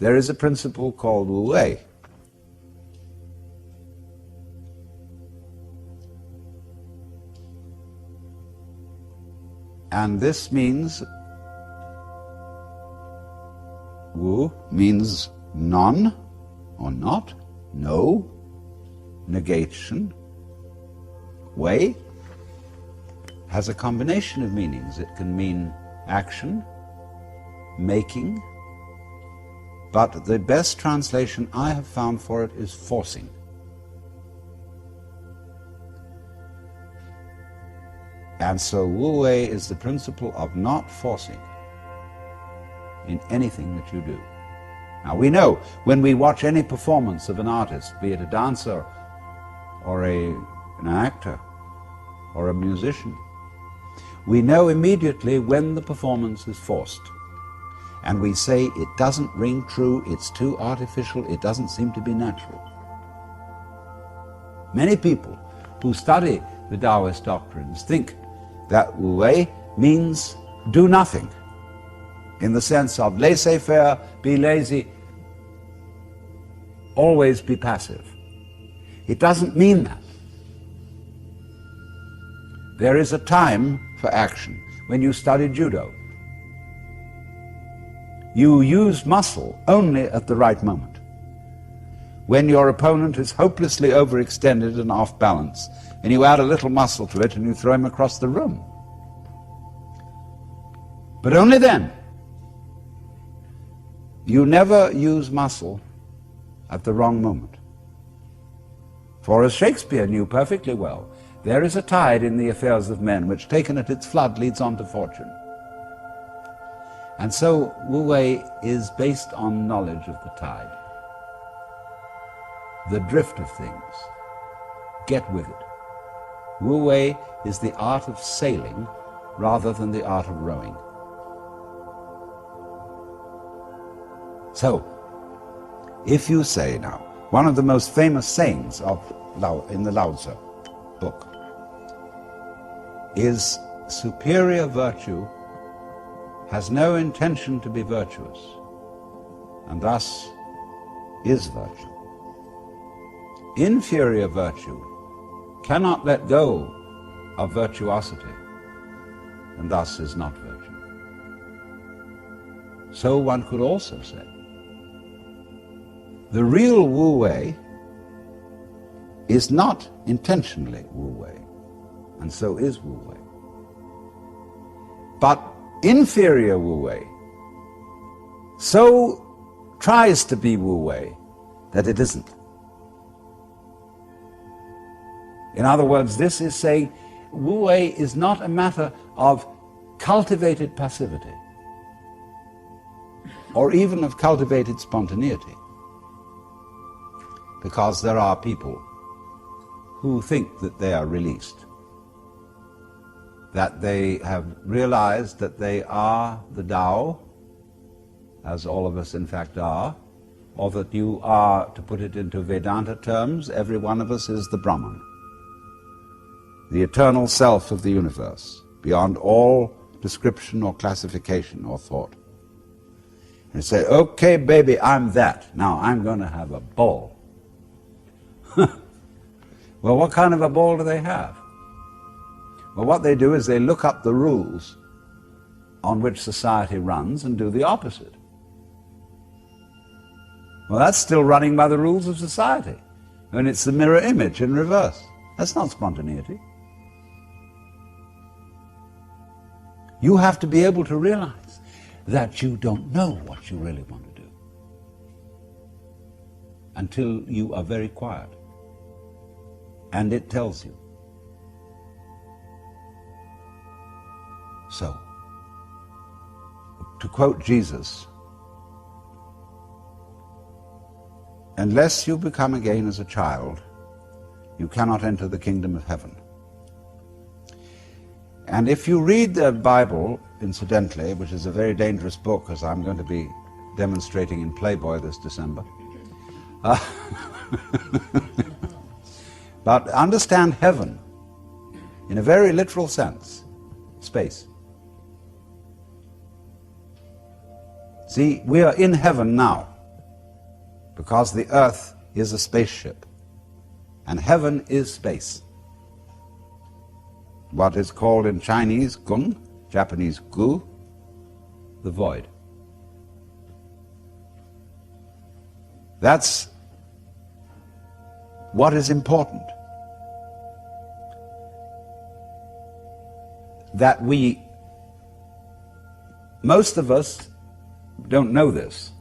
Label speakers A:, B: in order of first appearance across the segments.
A: there is a principle called wu-wei. And this means, wu means none or not, no, negation. Wei has a combination of meanings. It can mean action, making, but the best translation I have found for it is forcing. And so wu-wei is the principle of not forcing in anything that you do. Now we know when we watch any performance of an artist, be it a dancer or an actor or a musician, we know immediately when the performance is forced. And we say it doesn't ring true, it's too artificial, it doesn't seem to be natural. Many people who study the Taoist doctrines think that wu-wei means do nothing, in the sense of laissez-faire, be lazy, always be passive. It doesn't mean that. There is a time for action. When you study judo, you use muscle only at the right moment. When your opponent is hopelessly overextended and off balance, and you add a little muscle to it and you throw him across the room. But only then. You never use muscle at the wrong moment. For as Shakespeare knew perfectly well, there is a tide in the affairs of men which, taken at its flood, leads on to fortune. And so wu-wei is based on knowledge of the tide, the drift of things. Get with it. Wu-wei is the art of sailing rather than the art of rowing. So, if you say now, one of the most famous sayings in the Lao Tzu book is, superior virtue has no intention to be virtuous, and thus is virtue. Inferior virtue cannot let go of virtuosity, and thus is not virtue. So one could also say, the real wu-wei is not intentionally wu-wei, and so is wu-wei. But inferior wu-wei so tries to be wu-wei that it isn't. In other words, this is saying wu-wei is not a matter of cultivated passivity or even of cultivated spontaneity, because there are people who think that they are released, that they have realized that they are the Tao, as all of us in fact are, or that you are, to put it into Vedanta terms, every one of us is the Brahman, the eternal self of the universe, beyond all description or classification or thought. And say, okay, baby, I'm that. Now I'm going to have a ball. Well, what kind of a ball do they have? Well, what they do is they look up the rules on which society runs and do the opposite. Well, that's still running by the rules of society. And it's the mirror image in reverse. That's not spontaneity. You have to be able to realize that you don't know what you really want to do until you are very quiet. And it tells you. So, to quote Jesus, unless you become again as a child, you cannot enter the kingdom of heaven. And if you read the Bible, incidentally, which is a very dangerous book, as I'm going to be demonstrating in Playboy this December, but understand heaven in a very literal sense, space. See, we are in heaven now. because the earth is a spaceship, and heaven is space. What is called in Chinese gun, Japanese gu, the void. That's what is important. That most of us don't know this.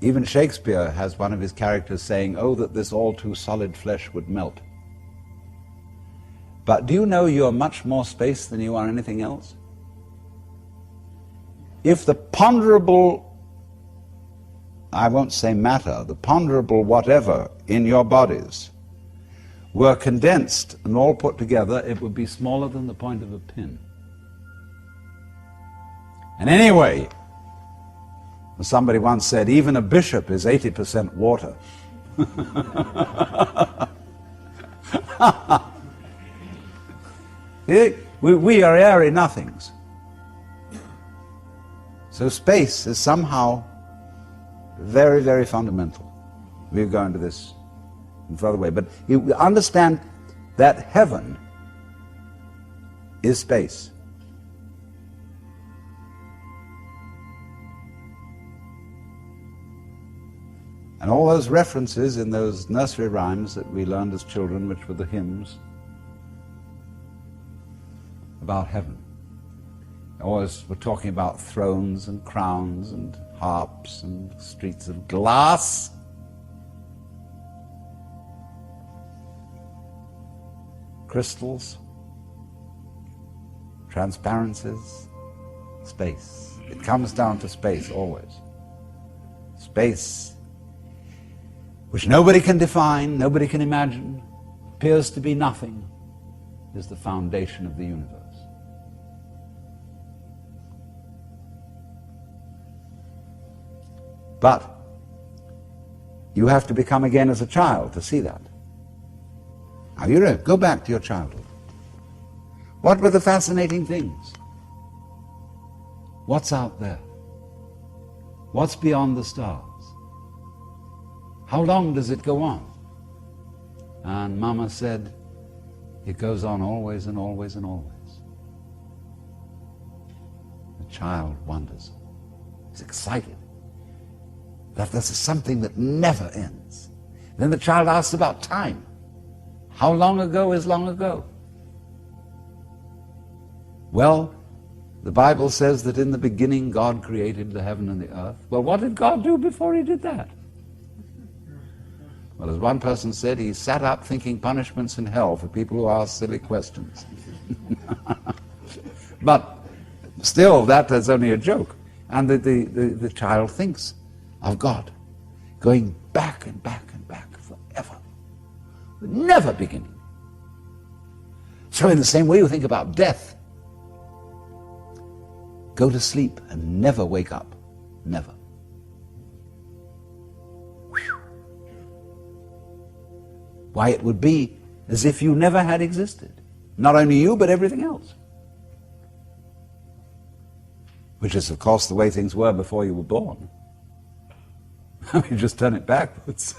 A: Even Shakespeare has one of his characters saying, "Oh, that this all too solid flesh would melt." But do you know you are much more space than you are anything else? If the ponderable, I won't say matter, the ponderable whatever in your bodies were condensed and all put together, it would be smaller than the point of a pin. And anyway, somebody once said, even a bishop is 80% water. We are airy nothings. So space is somehow very, very fundamental. We'll go into this in further way. But you understand that heaven is space. And all those references in those nursery rhymes that we learned as children, which were the hymns about heaven, always were talking about thrones and crowns and harps and streets of glass. Crystals, transparencies, space. It comes down to space always. Space, which nobody can define, nobody can imagine, appears to be nothing, is the foundation of the universe. But you have to become again as a child to see that. Now you go back to your childhood. What were the fascinating things? What's out there? What's beyond the stars? How long does it go on? And Mama said, it goes on always and always and always. The child wonders. He's excited that this is something that never ends. Then the child asks about time. How long ago is long ago? Well, the Bible says that in the beginning God created the heaven and the earth. Well, what did God do before he did that? Well, as one person said, he sat up thinking punishments in hell for people who ask silly questions. But still, that is only a joke. And the child thinks of God going back and back and back forever, never beginning. So in the same way you think about death. Go to sleep and never wake up. Never. Whew. Why, it would be as if you never had existed. Not only you, but everything else. Which is, of course, the way things were before you were born. You just turn it backwards.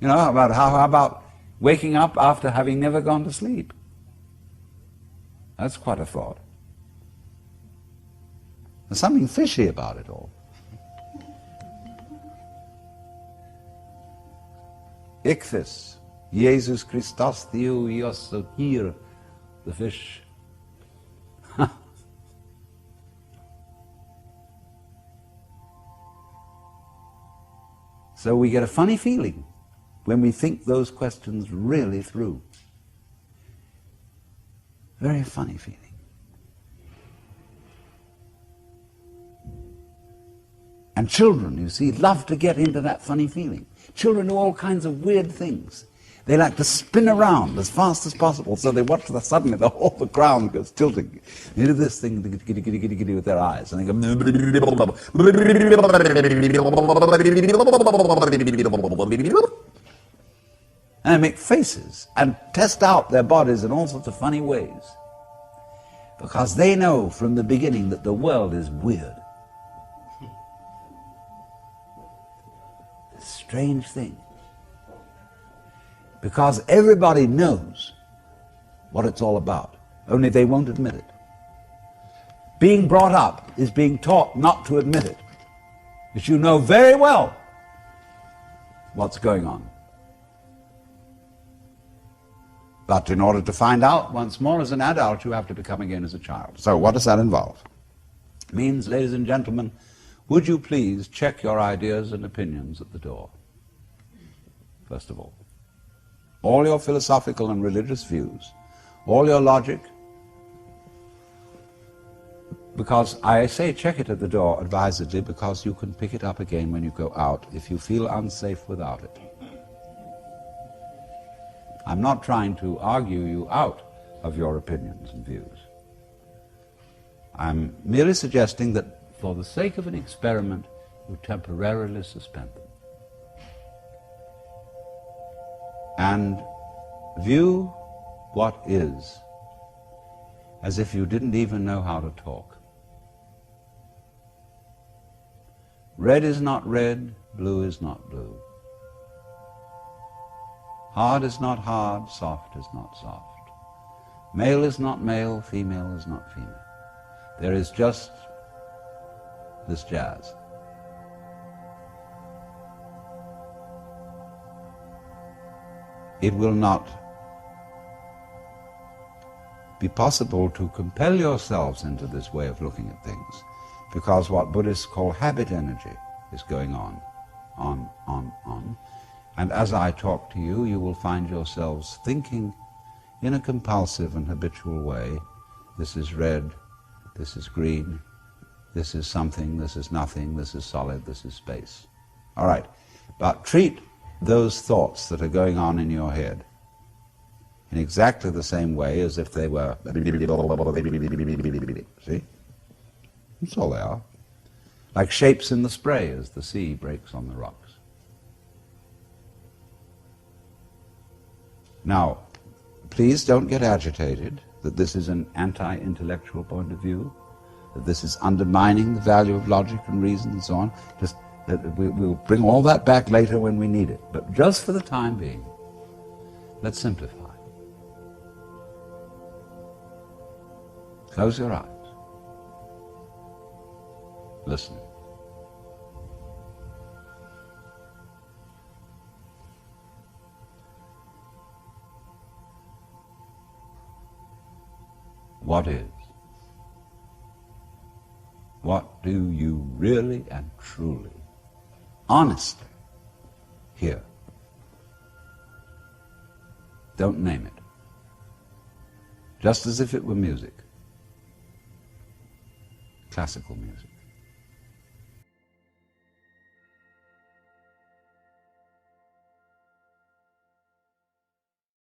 A: You know, how about waking up after having never gone to sleep? That's quite a thought. There's something fishy about it all. Ichthys, Jesus Christos Theo Iosso here, the fish. So we get a funny feeling when we think those questions really through. Very funny feeling. And children, you see, love to get into that funny feeling. Children do all kinds of weird things. They like to spin around as fast as possible, so they watch suddenly the whole ground goes tilting. They do this thing with their eyes, and they go, and they make faces and test out their bodies in all sorts of funny ways, because they know from the beginning that the world is weird. strange thing. Because everybody knows what it's all about, only they won't admit it. Being brought up is being taught not to admit it, because you know very well what's going on. But in order to find out once more as an adult, you have to become again as a child. So what does that involve? It means, ladies and gentlemen, would you please check your ideas and opinions at the door, first of all. All your philosophical and religious views, all your logic, because I say check it at the door advisedly, because you can pick it up again when you go out if you feel unsafe without it. I'm not trying to argue you out of your opinions and views. I'm merely suggesting that for the sake of an experiment, you temporarily suspend them. And view what is as if you didn't even know how to talk. Red is not red, blue is not blue. Hard is not hard, soft is not soft. Male is not male, female is not female. There is just this jazz. It will not be possible to compel yourselves into this way of looking at things, because what Buddhists call habit energy is going on. And as I talk to you, you will find yourselves thinking in a compulsive and habitual way, this is red, this is green, this is something, this is nothing, this is solid, this is space. All right, but treat those thoughts that are going on in your head in exactly the same way as if they were, see? That's all they are. Like shapes in the spray as the sea breaks on the rocks. Now, please don't get agitated that this is an anti-intellectual point of view, that this is undermining the value of logic and reason and so on. Just we'll bring all that back later when we need it. But just for the time being, let's simplify. Close your eyes. Listen. What is? What do you really and truly, honestly hear? Don't name it. Just as if it were music. Classical music.